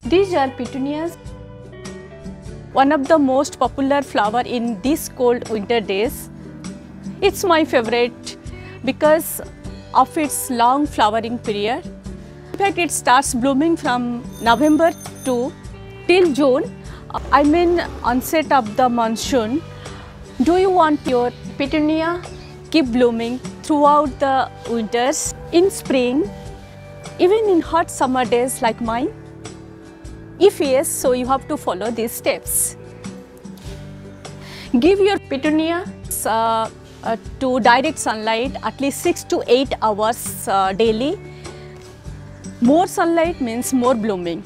These are petunias, one of the most popular flower in these cold winter days. It's my favorite because of its long flowering period. In fact, it starts blooming from November to till June. I mean onset of the monsoon. Do you want your petunia keep blooming throughout the winters, in spring, even in hot summer days like mine? If yes, so you have to follow these steps. Give your petunia to direct sunlight at least 6 to 8 hours daily. More sunlight means more blooming.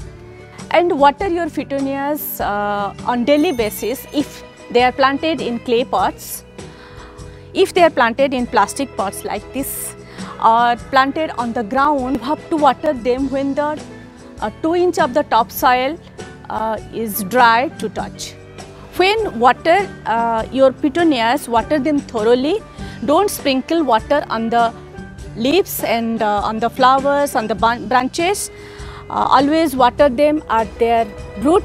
And water your petunias on daily basis if they are planted in clay pots. If they are planted in plastic pots like this or planted on the ground, you have to water them when the 2 inch of the topsoil is dry to touch. When water your petunias, water them thoroughly. Don't sprinkle water on the leaves and on the flowers, on the branches. Always water them at their root.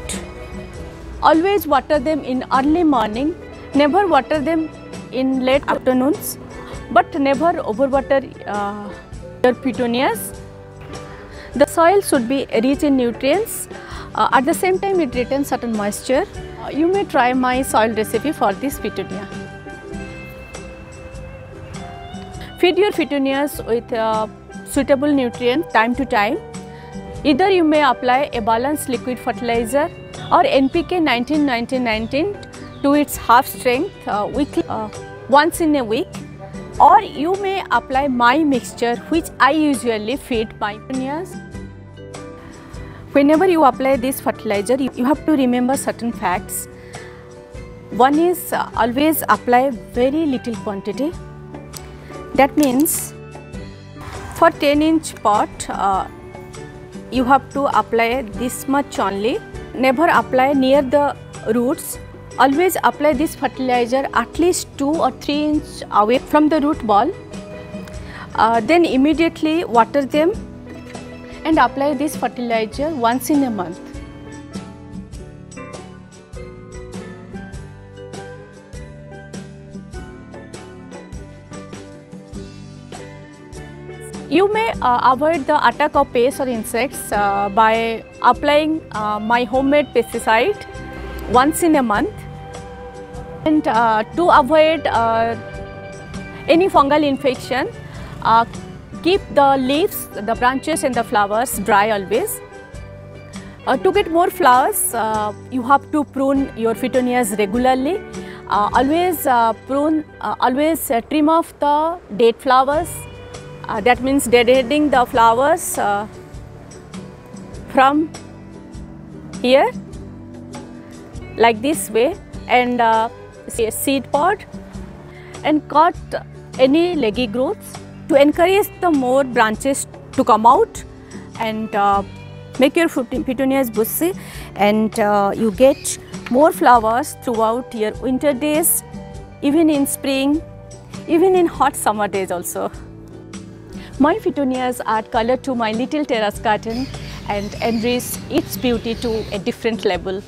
Always water them in early morning. Never water them in late afternoons, but never overwater your petunias. The soil should be rich in nutrients. At the same time, it retains certain moisture. You may try my soil recipe for this petunia. Feed your petunias with suitable nutrients time to time. Either you may apply a balanced liquid fertilizer or NPK 19-19-19 to its half strength weekly, once in a week, or you may apply my mixture, which I usually feed my petunias. Whenever you apply this fertilizer, you have to remember certain facts. One is always apply very little quantity. That means for 10-inch pot, you have to apply this much only. Never apply near the roots. Always apply this fertilizer at least 2 or 3 inches away from the root ball. Then immediately water them and apply this fertilizer once in a month. You may avoid the attack of pests or insects by applying my homemade pesticide once in a month. And to avoid any fungal infection, keep the leaves, the branches and the flowers dry always. To get more flowers, you have to prune your petunias regularly. Always trim off the dead flowers. That means deadheading the flowers from here, like this way, and a seed pod, and cut any leggy growths to encourage the more branches to come out and make your petunias bushy, and you get more flowers throughout your winter days, even in spring, even in hot summer days also. My petunias add color to my little terrace garden and enrich its beauty to a different level.